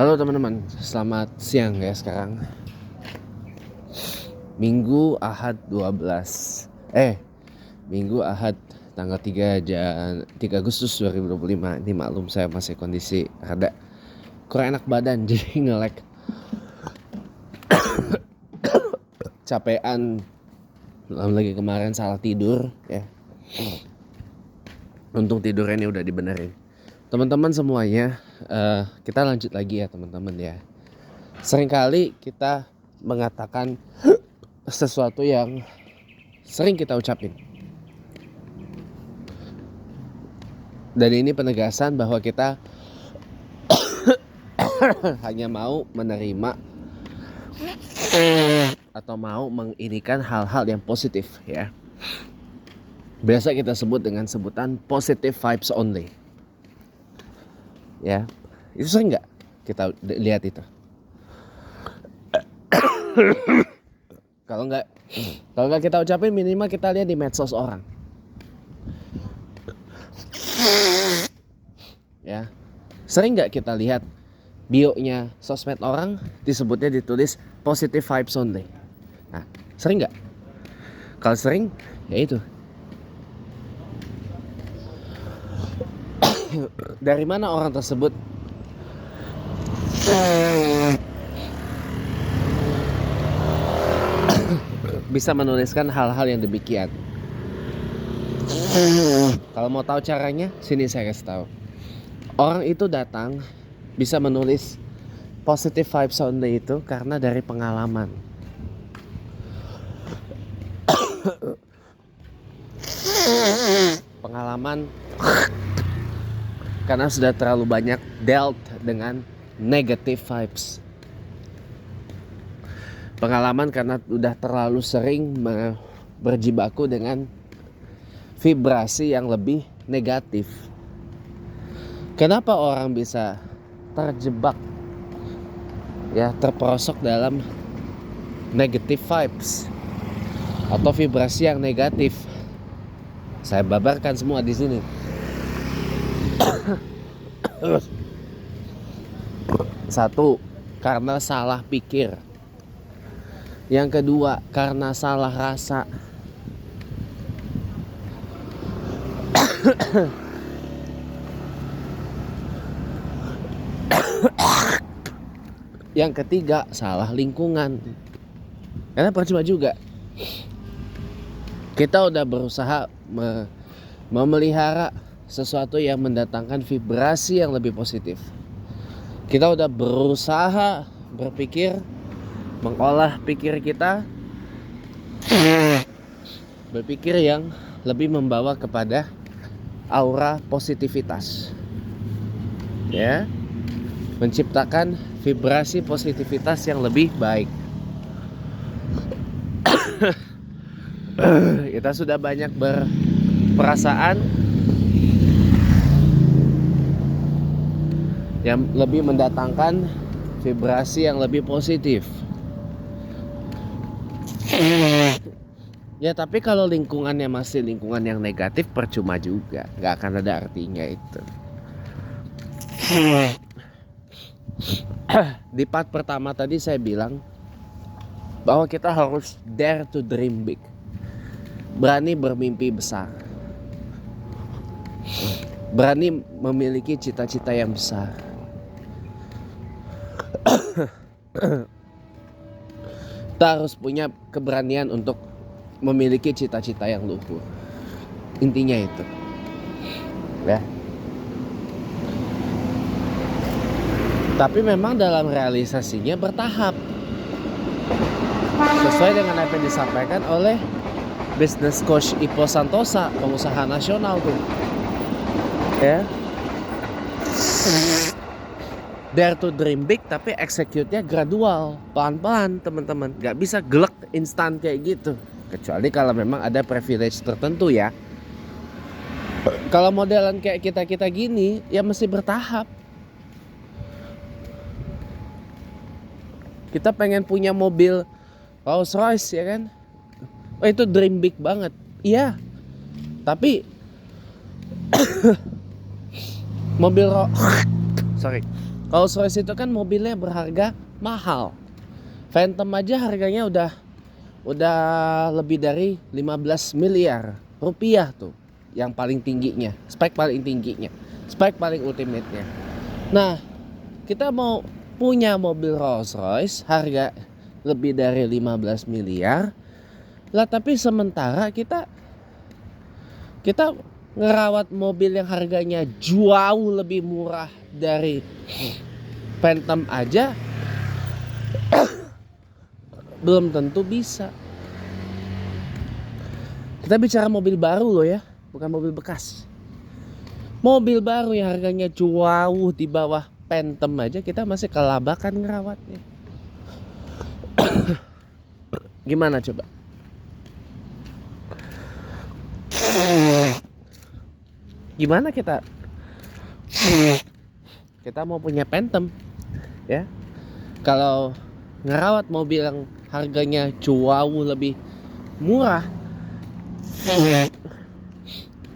Halo teman-teman, selamat siang ya sekarang. Minggu Ahad tanggal 3 Agustus 2025. Ini maklum saya masih kondisi rada kurang enak badan jadi nge-lag. Capean, belum lagi kemarin salah tidur ya. Untung tidurnya ini udah dibenerin. Teman-teman semuanya, kita lanjut lagi ya teman-teman ya. Seringkali kita mengatakan sesuatu yang sering kita ucapin. Dan ini penegasan bahwa kita hanya mau menerima atau mau menginikan hal-hal yang positif ya. Biasa kita sebut dengan sebutan positive vibes only. Ya, itu sering nggak kita lihat itu? Kalau nggak kita ucapin, minimal kita lihat di medsos orang. Ya, sering nggak kita lihat bio-nya sosmed orang disebutnya ditulis positive vibes only. Nah, sering nggak? Kalau sering, ya itu. Dari mana orang tersebut bisa menuliskan hal-hal yang demikian? Kalau mau tahu caranya, sini saya kasih tahu. Orang itu datang bisa menulis positive vibes only itu karena dari pengalaman. Pengalaman karena sudah terlalu banyak dealt dengan negative vibes. Pengalaman karena udah terlalu sering berjibaku dengan vibrasi yang lebih negatif. Kenapa orang bisa terjebak ya, terperosok dalam negative vibes atau vibrasi yang negatif? Saya babarkan semua di sini. Satu, karena salah pikir. Yang kedua, karena salah rasa. Yang ketiga, salah lingkungan. Karena percuma juga kita udah berusaha memelihara sesuatu yang mendatangkan vibrasi yang lebih positif. Kita udah berusaha berpikir, mengolah pikir kita, berpikir yang lebih membawa kepada aura positivitas, ya, menciptakan vibrasi positivitas yang lebih baik. Kita sudah banyak berperasaan yang lebih mendatangkan vibrasi yang lebih positif. Ya, tapi kalau lingkungannya masih lingkungan yang negatif, percuma juga, nggak akan ada artinya itu. Di part pertama tadi saya bilang bahwa kita harus dare to dream big, berani bermimpi besar, berani memiliki cita-cita yang besar. Kita harus punya keberanian untuk memiliki cita-cita yang luhur. Intinya itu, ya. Tapi memang dalam realisasinya bertahap, sesuai dengan apa yang disampaikan oleh business coach Ipo Santosa, pengusaha nasional tuh, ya. Dare to dream big, tapi execute-nya gradual, pelan-pelan teman-teman. Gak bisa gelek instan kayak gitu, kecuali kalau memang ada privilege tertentu ya. Kalau modelan kayak kita gini, ya mesti bertahap. Kita pengen punya mobil Rolls Royce ya kan, oh itu dream big banget, iya. Tapi mobil Rolls Royce itu kan mobilnya berharga mahal. Phantom aja harganya udah lebih dari 15 miliar rupiah tuh, yang paling tingginya, spek paling tingginya, spek paling ultimate-nya. Nah, kita mau punya mobil Rolls Royce harga lebih dari 15 miliar lah, tapi sementara kita ngerawat mobil yang harganya jauh lebih murah dari Phantom aja belum tentu bisa. Kita bicara mobil baru loh ya, bukan mobil bekas. Mobil baru yang harganya jauh di bawah Phantom aja kita masih kelabakan ngerawatnya. Gimana coba? Gimana kita mau punya Phantom ya, kalau ngerawat mobil yang harganya jauh lebih murah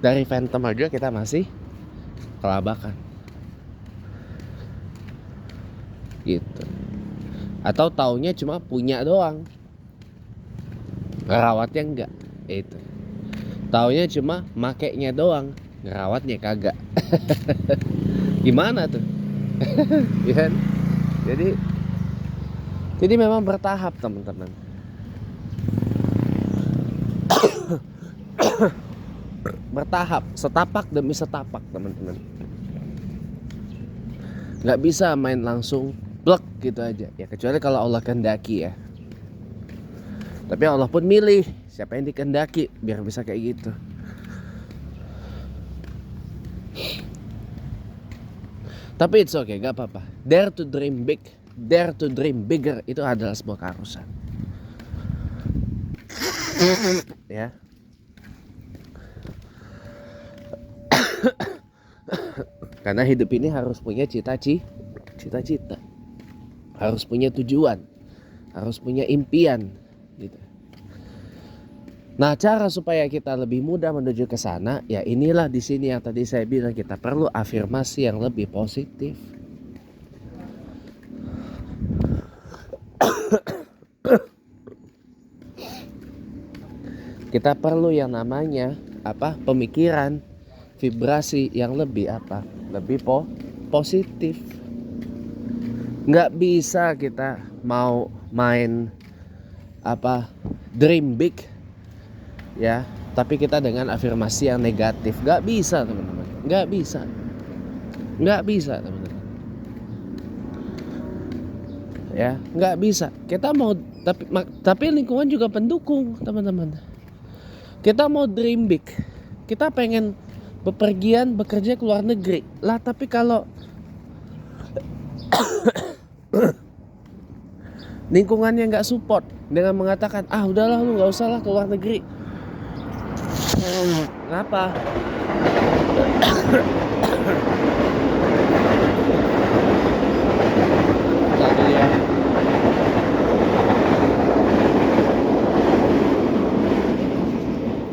dari Phantom aja kita masih kelabakan gitu. Atau taunya cuma punya doang, ngerawatnya enggak. Itu taunya cuma makainya doang, ngerawatnya kagak. Gimana tuh? Ya, jadi memang bertahap teman-teman. Bertahap, setapak demi setapak teman-teman. Nggak bisa main langsung blek gitu aja ya, kecuali kalau Allah kehendaki ya. Tapi Allah pun milih siapa yang dikehendaki biar bisa kayak gitu. Tapi it's okay, gak apa-apa. Dare to dream big, dare to dream bigger, itu adalah sebuah keharusan. Ya. Karena hidup ini harus punya cita-cita, harus punya tujuan, harus punya impian gitu. Nah, cara supaya kita lebih mudah menuju ke sana, ya inilah di sini yang tadi saya bilang, kita perlu afirmasi yang lebih positif. Kita perlu yang namanya pemikiran, vibrasi yang lebih lebih positif. Nggak bisa kita mau main dream big ya, tapi kita dengan afirmasi yang negatif. Nggak bisa teman-teman, nggak bisa teman-teman ya, nggak bisa. Kita mau tapi lingkungan juga pendukung teman-teman. Kita mau dream big, kita pengen bepergian bekerja ke luar negeri lah, tapi kalau lingkungannya nggak support dengan mengatakan udahlah lu nggak usah lah ke luar negeri. Kenapa?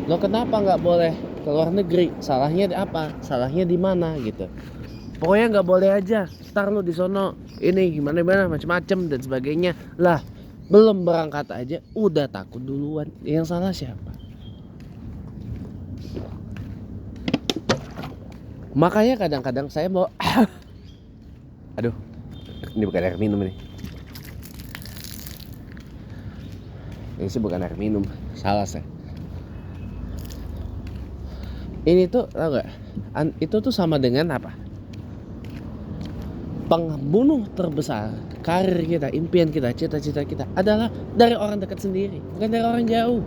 Lo kenapa nggak boleh ke luar negeri? Salahnya apa? Salahnya di mana gitu? Pokoknya nggak boleh aja. Ntar lo di sono ini gimana macam-macam dan sebagainya. Lah, belum berangkat aja udah takut duluan. Yang salah siapa? Makanya kadang-kadang saya mau aduh, ini bukan air minum ini. Ini sih bukan air minum, salah saya. Ini tuh tau gak? Itu tuh sama dengan apa? Pembunuh terbesar karir kita, impian kita, cita-cita kita adalah dari orang dekat sendiri, bukan dari orang jauh.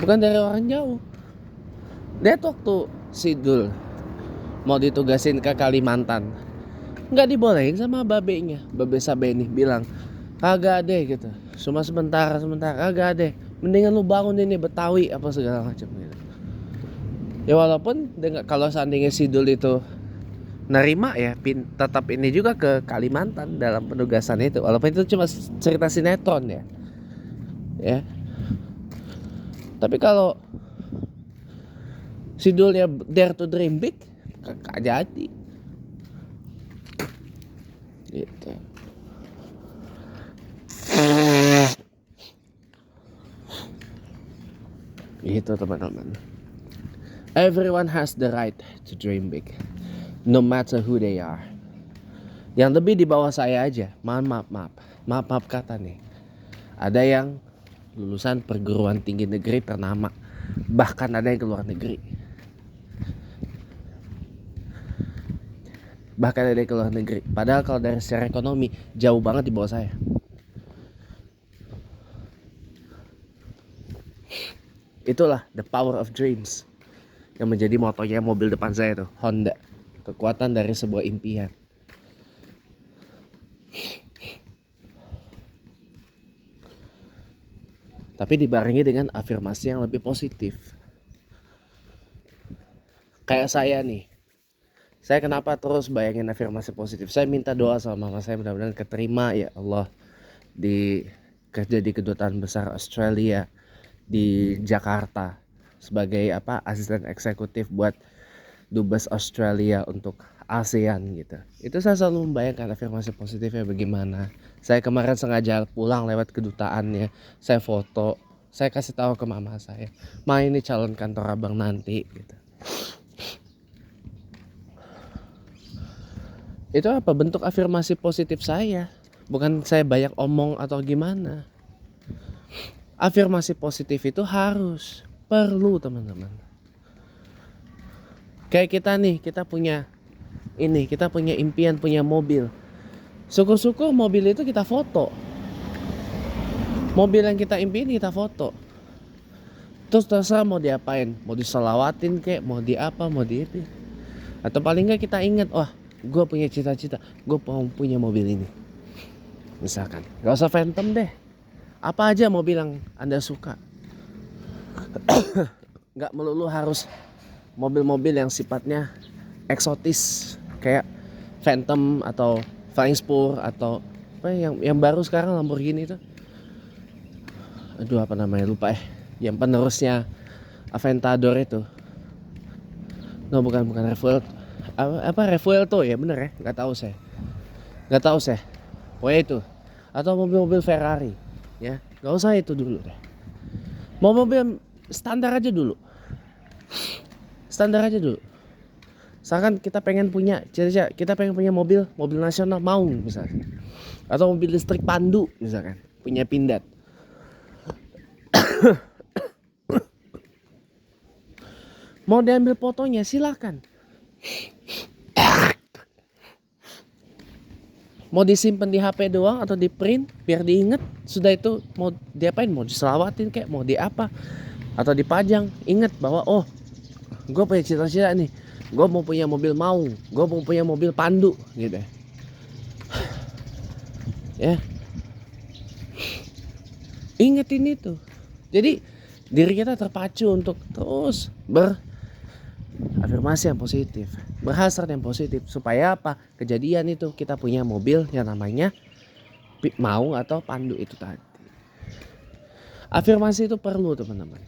Bukan dari orang jauh. Lihat waktu Sidul mau ditugasin ke Kalimantan, nggak dibolehin sama babenya. Babe Sabeni bilang kagak deh gitu, cuma sebentar kagak deh, mendingan lu bangun ini Betawi apa segala macam gitu. Ya walaupun kalau seandainya Sidul itu nerima ya, tetap ini juga ke Kalimantan dalam penugasan itu, walaupun itu cuma cerita sinetron ya. Tapi kalau Sidulnya Dare to Dream Big kagak jadi. Gitu. Gitu teman-teman. Everyone has the right to dream big, no matter who they are. Yang lebih di bawah saya aja, maaf kata nih. Ada yang lulusan perguruan tinggi negeri ternama, bahkan ada yang ke luar negeri. Padahal kalau dari secara ekonomi jauh banget di bawah saya. Itulah the power of dreams yang menjadi motonya mobil depan saya tuh, Honda. Kekuatan dari sebuah impian. Tapi dibarengi dengan afirmasi yang lebih positif. Kayak saya nih. Saya kenapa terus bayangin afirmasi positif? Saya minta doa sama mama saya, mudah-mudahan keterima ya Allah kerja di kedutaan besar Australia di Jakarta sebagai asisten eksekutif buat dubes Australia untuk ASEAN gitu. Itu saya selalu membayangkan afirmasi positifnya bagaimana. Saya kemarin sengaja pulang lewat kedutaannya, saya foto, saya kasih tahu ke mama saya, "Ma, ini calon kantor abang nanti," gitu. Itu bentuk afirmasi positif saya. Bukan saya banyak omong atau gimana. Afirmasi positif itu perlu teman-teman. Kayak kita nih, kita punya impian punya mobil. Syukur-syukur mobil itu kita foto. Mobil yang kita impiin kita foto. Terus terserah mau diapain, mau diselawatin kek, mau diapain. Atau paling nggak kita ingat, wah, gue punya cita-cita, gue mau punya mobil ini. Misalkan, gak usah Phantom deh, apa aja mobil yang Anda suka. Gak melulu harus mobil-mobil yang sifatnya eksotis kayak Phantom atau Flying Spur atau yang baru sekarang Lamborghini itu. Aduh, apa namanya, lupa yang penerusnya Aventador itu. No, bukan Revuelto ya, bener ya, nggak tahu saya. Pokoknya itu. Atau mobil-mobil Ferrari ya, nggak usah itu dulu deh. Mau mobil standar aja dulu. Misalkan kita pengen punya mobil nasional, mau misalkan. Atau mobil listrik Pandu misalkan, punya Pindad. Mau diambil fotonya silakan. Mau disimpan di HP doang atau di print biar diinget. Sudah itu mau diapain, mau diselawatin kayak, mau diapa, atau dipajang. Ingat bahwa gue punya cita-cita nih, gue mau punya mobil Maung, gue mau punya mobil Pandu gitu ya. Ingetin itu. Jadi diri kita terpacu untuk terus afirmasi yang positif, berhasrat yang positif, supaya kejadian itu kita punya mobil yang namanya Maung atau Pandu itu tadi. Afirmasi itu perlu teman-teman.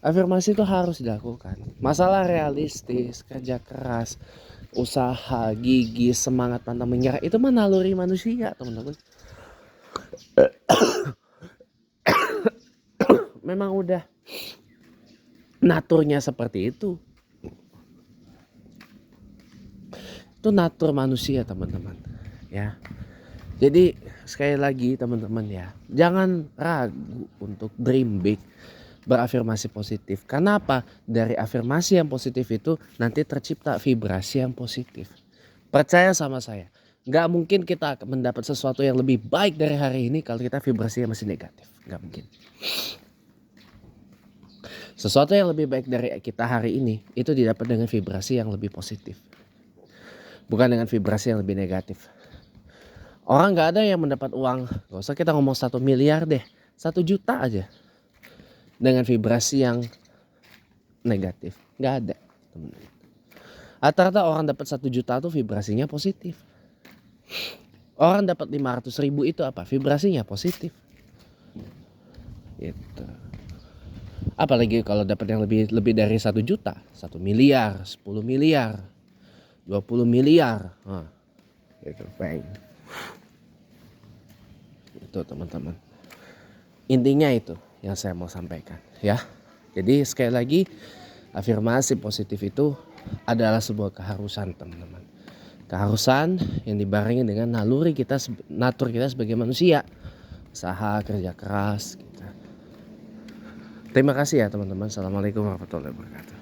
Afirmasi itu harus dilakukan. Masalah realistis, kerja keras, usaha, gigi, semangat, pantang menyerah, itu naluri manusia teman-teman. Memang udah naturnya seperti itu. Itu natur manusia teman-teman ya. Jadi sekali lagi teman-teman ya, jangan ragu untuk dream big, berafirmasi positif. Karena dari afirmasi yang positif itu nanti tercipta vibrasi yang positif. Percaya sama saya, gak mungkin kita mendapat sesuatu yang lebih baik dari hari ini kalau kita vibrasinya masih negatif. Gak mungkin. Sesuatu yang lebih baik dari kita hari ini itu didapat dengan vibrasi yang lebih positif, bukan dengan vibrasi yang lebih negatif. Orang gak ada yang mendapat uang, gak usah kita ngomong 1 miliar deh, 1 juta aja dengan vibrasi yang negatif. Gak ada. Rata-rata orang dapat 1 juta tuh vibrasinya positif. Orang dapat 500.000 itu vibrasinya positif. Gitu. Apalagi kalau dapat yang lebih dari 1 juta, 1 miliar, 10 miliar, 20 miliar. Nah, itu bang. Itu teman-teman. Intinya itu yang saya mau sampaikan ya. Jadi sekali lagi, afirmasi positif itu adalah sebuah keharusan teman-teman. Keharusan yang dibarengi dengan natur kita sebagai manusia. Usaha, kerja keras. Terima kasih ya teman-teman. Assalamualaikum warahmatullahi wabarakatuh.